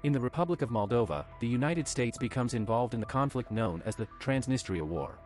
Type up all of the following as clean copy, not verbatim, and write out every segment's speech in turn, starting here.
In the Republic of Moldova, the United States becomes involved in the conflict known as the Transnistria War.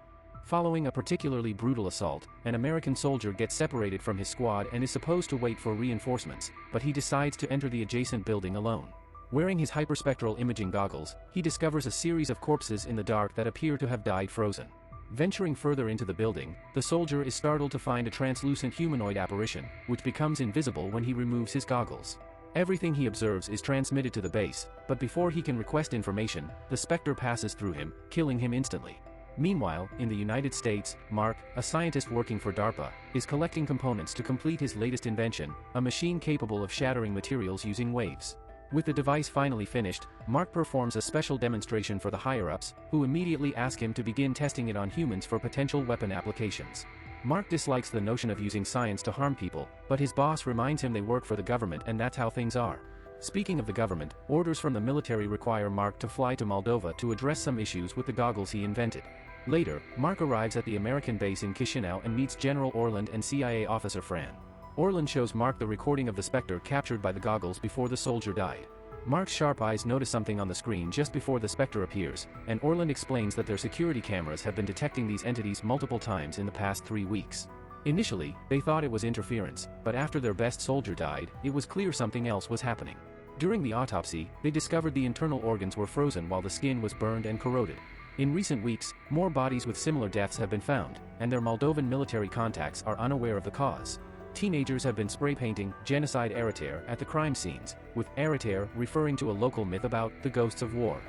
Following a particularly brutal assault, an American soldier gets separated from his squad and is supposed to wait for reinforcements, but he decides to enter the adjacent building alone. Wearing his hyperspectral imaging goggles, he discovers a series of corpses in the dark that appear to have died frozen. Venturing further into the building, the soldier is startled to find a translucent humanoid apparition, which becomes invisible when he removes his goggles. Everything he observes is transmitted to the base, but before he can request information, the Spectre passes through him, killing him instantly. Meanwhile, in the United States, Mark, a scientist working for DARPA, is collecting components to complete his latest invention, a machine capable of shattering materials using waves. With the device finally finished, Mark performs a special demonstration for the higher-ups, who immediately ask him to begin testing it on humans for potential weapon applications. Mark dislikes the notion of using science to harm people, but his boss reminds him they work for the government and that's how things are. Speaking of the government, orders from the military require Mark to fly to Moldova to address some issues with the goggles he invented. Later, Mark arrives at the American base in Chisinau and meets General Orland and CIA officer Fran. Orland shows Mark the recording of the Spectre captured by the goggles before the soldier died. Mark's sharp eyes notice something on the screen just before the Spectre appears, and Orland explains that their security cameras have been detecting these entities multiple times in the past 3 weeks. Initially, they thought it was interference, but after their best soldier died, it was clear something else was happening. During the autopsy, they discovered the internal organs were frozen while the skin was burned and corroded. In recent weeks, more bodies with similar deaths have been found, and their Moldovan military contacts are unaware of the cause. Teenagers have been spray painting genocide hérétaire at the crime scenes, with hérétaire referring to a local myth about the ghosts of war.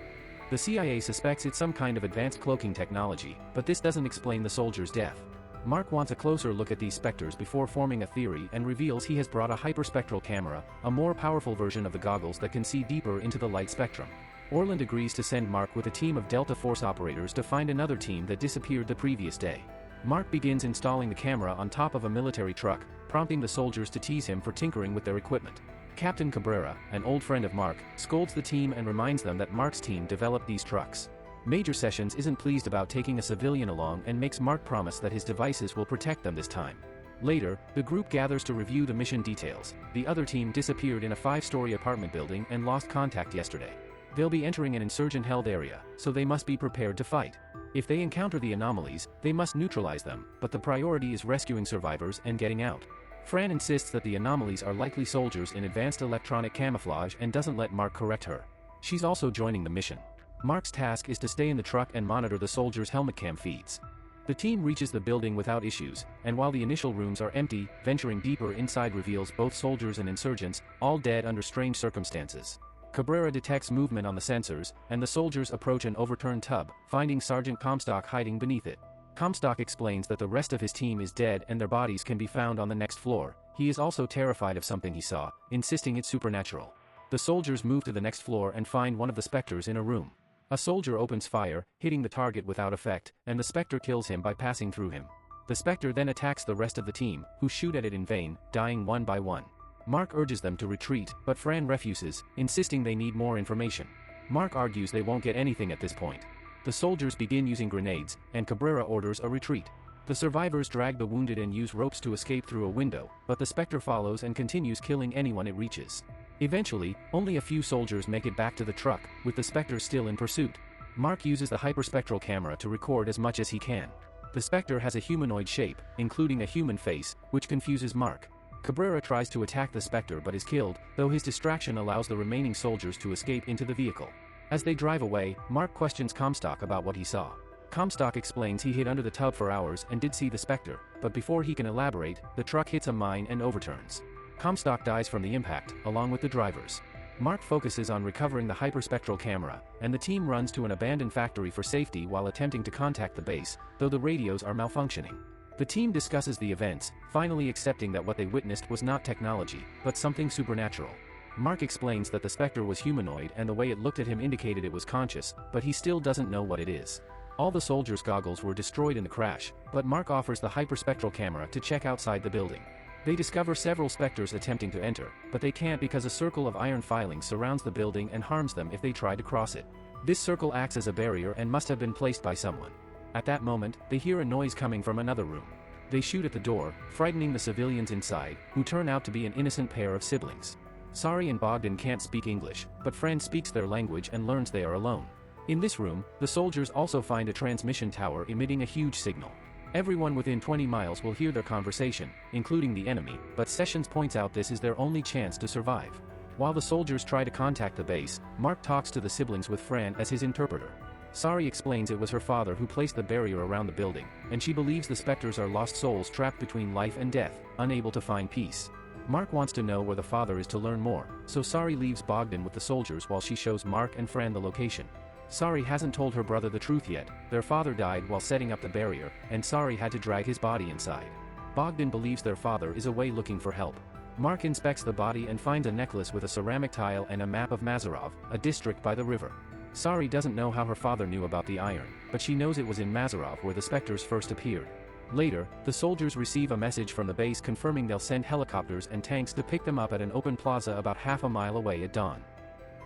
The CIA suspects it's some kind of advanced cloaking technology, but this doesn't explain the soldier's death. Mark wants a closer look at these specters before forming a theory and reveals he has brought a hyperspectral camera, a more powerful version of the goggles that can see deeper into the light spectrum. Orland agrees to send Mark with a team of Delta Force operators to find another team that disappeared the previous day. Mark begins installing the camera on top of a military truck, prompting the soldiers to tease him for tinkering with their equipment. Captain Cabrera, an old friend of Mark, scolds the team and reminds them that Mark's team developed these trucks. Major Sessions isn't pleased about taking a civilian along and makes Mark promise that his devices will protect them this time. Later, the group gathers to review the mission details. The other team disappeared in a 5-story apartment building and lost contact yesterday. They'll be entering an insurgent-held area, so they must be prepared to fight. If they encounter the anomalies, they must neutralize them, but the priority is rescuing survivors and getting out. Fran insists that the anomalies are likely soldiers in advanced electronic camouflage and doesn't let Mark correct her. She's also joining the mission. Mark's task is to stay in the truck and monitor the soldiers' helmet cam feeds. The team reaches the building without issues, and while the initial rooms are empty, venturing deeper inside reveals both soldiers and insurgents, all dead under strange circumstances. Cabrera detects movement on the sensors, and the soldiers approach an overturned tub, finding Sergeant Comstock hiding beneath it. Comstock explains that the rest of his team is dead and their bodies can be found on the next floor. He is also terrified of something he saw, insisting it's supernatural. The soldiers move to the next floor and find one of the Spectres in a room. A soldier opens fire, hitting the target without effect, and the Spectre kills him by passing through him. The Spectre then attacks the rest of the team, who shoot at it in vain, dying one by one. Mark urges them to retreat, but Fran refuses, insisting they need more information. Mark argues they won't get anything at this point. The soldiers begin using grenades, and Cabrera orders a retreat. The survivors drag the wounded and use ropes to escape through a window, but the Spectre follows and continues killing anyone it reaches. Eventually, only a few soldiers make it back to the truck, with the Spectre still in pursuit. Mark uses the hyperspectral camera to record as much as he can. The Spectre has a humanoid shape, including a human face, which confuses Mark. Cabrera tries to attack the Spectre but is killed, though his distraction allows the remaining soldiers to escape into the vehicle. As they drive away, Mark questions Comstock about what he saw. Comstock explains he hid under the tub for hours and did see the Spectre, but before he can elaborate, the truck hits a mine and overturns. Comstock dies from the impact, along with the drivers. Mark focuses on recovering the hyperspectral camera, and the team runs to an abandoned factory for safety while attempting to contact the base, though the radios are malfunctioning. The team discusses the events, finally accepting that what they witnessed was not technology, but something supernatural. Mark explains that the Spectre was humanoid and the way it looked at him indicated it was conscious, but he still doesn't know what it is. All the soldiers' goggles were destroyed in the crash, but Mark offers the hyperspectral camera to check outside the building. They discover several Spectres attempting to enter, but they can't because a circle of iron filings surrounds the building and harms them if they try to cross it. This circle acts as a barrier and must have been placed by someone. At that moment, they hear a noise coming from another room. They shoot at the door, frightening the civilians inside, who turn out to be an innocent pair of siblings. Sari and Bogdan can't speak English, but Fran speaks their language and learns they are alone. In this room, the soldiers also find a transmission tower emitting a huge signal. Everyone within 20 miles will hear their conversation, including the enemy, but Sessions points out this is their only chance to survive. While the soldiers try to contact the base, Mark talks to the siblings with Fran as his interpreter. Sari explains it was her father who placed the barrier around the building, and she believes the specters are lost souls trapped between life and death, unable to find peace. Mark wants to know where the father is to learn more, so Sari leaves Bogdan with the soldiers while she shows Mark and Fran the location. Sari hasn't told her brother the truth yet. Their father died while setting up the barrier, and Sari had to drag his body inside. Bogdan believes their father is away looking for help. Mark inspects the body and finds a necklace with a ceramic tile and a map of Mazarov, a district by the river. Sari doesn't know how her father knew about the iron, but she knows it was in Mazarov where the specters first appeared. Later, the soldiers receive a message from the base confirming they'll send helicopters and tanks to pick them up at an open plaza about half a mile away at dawn.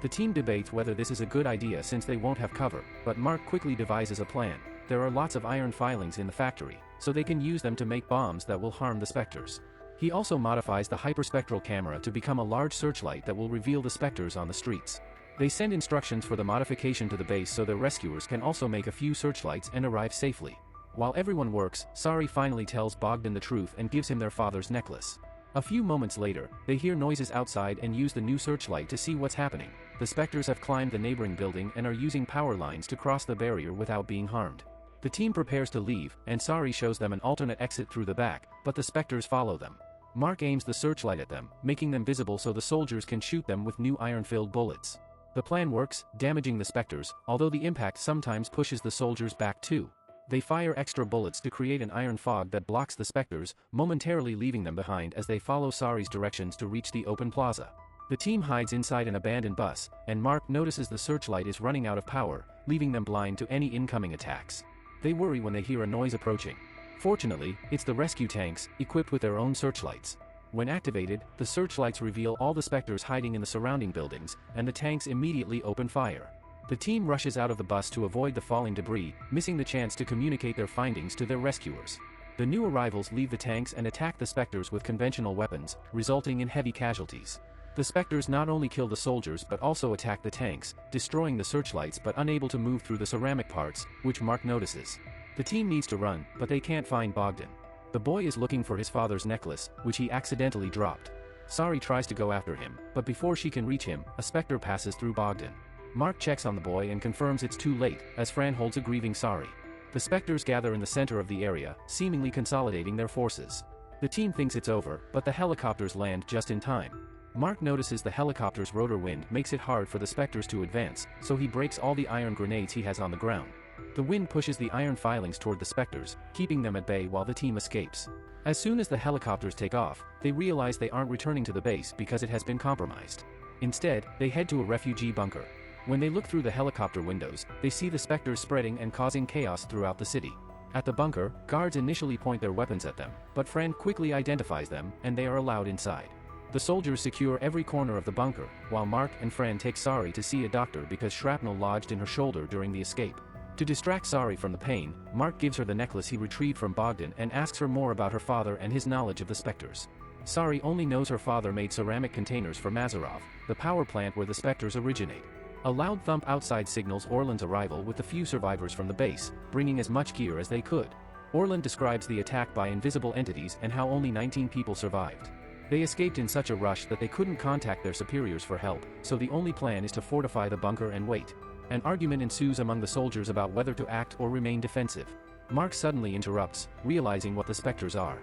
The team debates whether this is a good idea since they won't have cover, but Mark quickly devises a plan. There are lots of iron filings in the factory, so they can use them to make bombs that will harm the specters. He also modifies the hyperspectral camera to become a large searchlight that will reveal the specters on the streets. They send instructions for the modification to the base so their rescuers can also make a few searchlights and arrive safely. While everyone works, Sari finally tells Bogdan the truth and gives him their father's necklace. A few moments later, they hear noises outside and use the new searchlight to see what's happening. The specters have climbed the neighboring building and are using power lines to cross the barrier without being harmed. The team prepares to leave, and Sari shows them an alternate exit through the back, but the specters follow them. Mark aims the searchlight at them, making them visible so the soldiers can shoot them with new iron-filled bullets. The plan works, damaging the specters, although the impact sometimes pushes the soldiers back too. They fire extra bullets to create an iron fog that blocks the specters, momentarily leaving them behind as they follow Sari's directions to reach the open plaza. The team hides inside an abandoned bus, and Mark notices the searchlight is running out of power, leaving them blind to any incoming attacks. They worry when they hear a noise approaching. Fortunately, it's the rescue tanks, equipped with their own searchlights. When activated, the searchlights reveal all the specters hiding in the surrounding buildings, and the tanks immediately open fire. The team rushes out of the bus to avoid the falling debris, missing the chance to communicate their findings to their rescuers. The new arrivals leave the tanks and attack the specters with conventional weapons, resulting in heavy casualties. The specters not only kill the soldiers but also attack the tanks, destroying the searchlights but unable to move through the ceramic parts, which Mark notices. The team needs to run, but they can't find Bogdan. The boy is looking for his father's necklace, which he accidentally dropped. Sari tries to go after him, but before she can reach him, a specter passes through Bogdan. Mark checks on the boy and confirms it's too late, as Fran holds a grieving Sari. The specters gather in the center of the area, seemingly consolidating their forces. The team thinks it's over, but the helicopters land just in time. Mark notices the helicopter's rotor wind makes it hard for the specters to advance, so he breaks all the iron grenades he has on the ground. The wind pushes the iron filings toward the specters, keeping them at bay while the team escapes. As soon as the helicopters take off, they realize they aren't returning to the base because it has been compromised. Instead, they head to a refugee bunker. When they look through the helicopter windows, they see the specters spreading and causing chaos throughout the city. At the bunker, guards initially point their weapons at them, but Fran quickly identifies them, and they are allowed inside. The soldiers secure every corner of the bunker, while Mark and Fran take Sari to see a doctor because shrapnel lodged in her shoulder during the escape. To distract Sari from the pain, Mark gives her the necklace he retrieved from Bogdan and asks her more about her father and his knowledge of the specters. Sari only knows her father made ceramic containers for Mazarov, the power plant where the specters originate. A loud thump outside signals Orland's arrival with the few survivors from the base, bringing as much gear as they could. Orland describes the attack by invisible entities and how only 19 people survived. They escaped in such a rush that they couldn't contact their superiors for help, so the only plan is to fortify the bunker and wait. An argument ensues among the soldiers about whether to act or remain defensive. Mark suddenly interrupts, realizing what the specters are.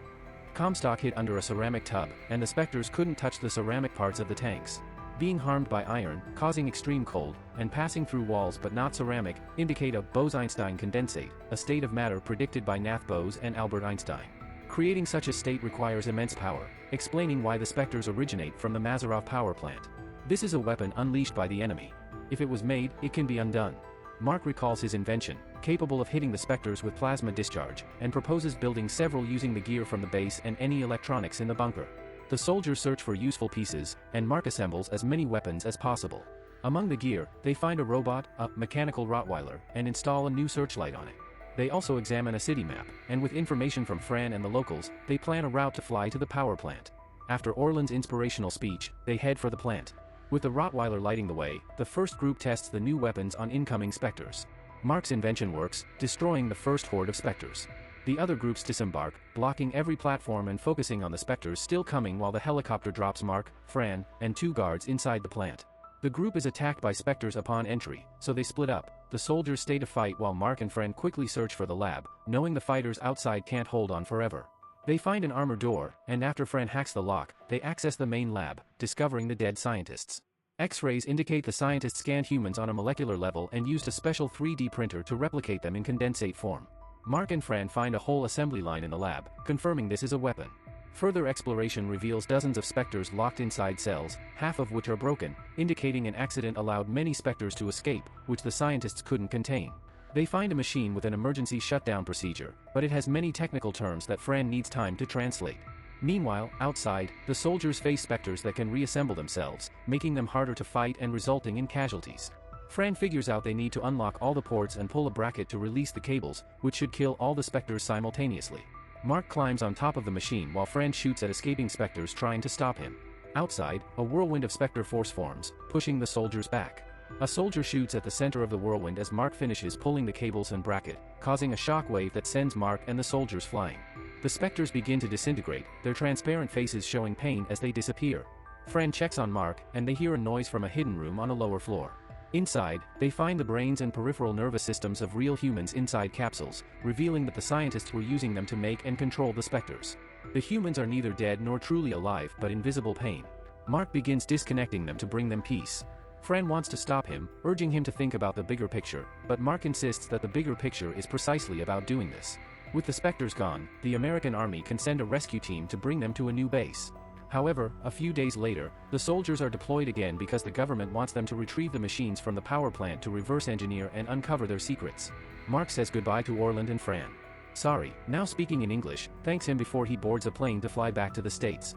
Comstock hid under a ceramic tub, and the specters couldn't touch the ceramic parts of the tanks. Being harmed by iron, causing extreme cold, and passing through walls but not ceramic, indicate a Bose-Einstein condensate, a state of matter predicted by Nath Bose and Albert Einstein. Creating such a state requires immense power, explaining why the specters originate from the Mazarov power plant. This is a weapon unleashed by the enemy. If it was made, it can be undone. Mark recalls his invention, capable of hitting the specters with plasma discharge, and proposes building several using the gear from the base and any electronics in the bunker. The soldiers search for useful pieces, and Mark assembles as many weapons as possible. Among the gear, they find a robot, a mechanical Rottweiler, and install a new searchlight on it. They also examine a city map, and with information from Fran and the locals, they plan a route to fly to the power plant. After Orland's inspirational speech, they head for the plant. With the Rottweiler lighting the way, the first group tests the new weapons on incoming Spectres. Mark's invention works, destroying the first horde of Spectres. The other groups disembark, blocking every platform and focusing on the Spectres still coming while the helicopter drops Mark, Fran, and 2 guards inside the plant. The group is attacked by Spectres upon entry, so they split up. The soldiers stay to fight while Mark and Fran quickly search for the lab, knowing the fighters outside can't hold on forever. They find an armored door, and after Fran hacks the lock, they access the main lab, discovering the dead scientists. X-rays indicate the scientists scanned humans on a molecular level and used a special 3D printer to replicate them in condensate form. Mark and Fran find a whole assembly line in the lab, confirming this is a weapon. Further exploration reveals dozens of Spectres locked inside cells, half of which are broken, indicating an accident allowed many Spectres to escape, which the scientists couldn't contain. They find a machine with an emergency shutdown procedure, but it has many technical terms that Fran needs time to translate. Meanwhile, outside, the soldiers face Spectres that can reassemble themselves, making them harder to fight and resulting in casualties. Fran figures out they need to unlock all the ports and pull a bracket to release the cables, which should kill all the Spectres simultaneously. Mark climbs on top of the machine while Fran shoots at escaping Spectres trying to stop him. Outside, a whirlwind of Spectre force forms, pushing the soldiers back. A soldier shoots at the center of the whirlwind as Mark finishes pulling the cables and bracket, causing a shockwave that sends Mark and the soldiers flying. The Spectres begin to disintegrate, their transparent faces showing pain as they disappear. Fran checks on Mark, and they hear a noise from a hidden room on a lower floor. Inside, they find the brains and peripheral nervous systems of real humans inside capsules, revealing that the scientists were using them to make and control the Spectres. The humans are neither dead nor truly alive but in visible pain. Mark begins disconnecting them to bring them peace. Fran wants to stop him, urging him to think about the bigger picture, but Mark insists that the bigger picture is precisely about doing this. With the Spectres gone, the American army can send a rescue team to bring them to a new base. However, a few days later, the soldiers are deployed again because the government wants them to retrieve the machines from the power plant to reverse engineer and uncover their secrets. Mark says goodbye to Orland and Fran. Sorry, now speaking in English, thanks him before he boards a plane to fly back to the States.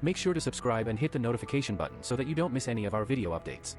Make sure to subscribe and hit the notification button so that you don't miss any of our video updates.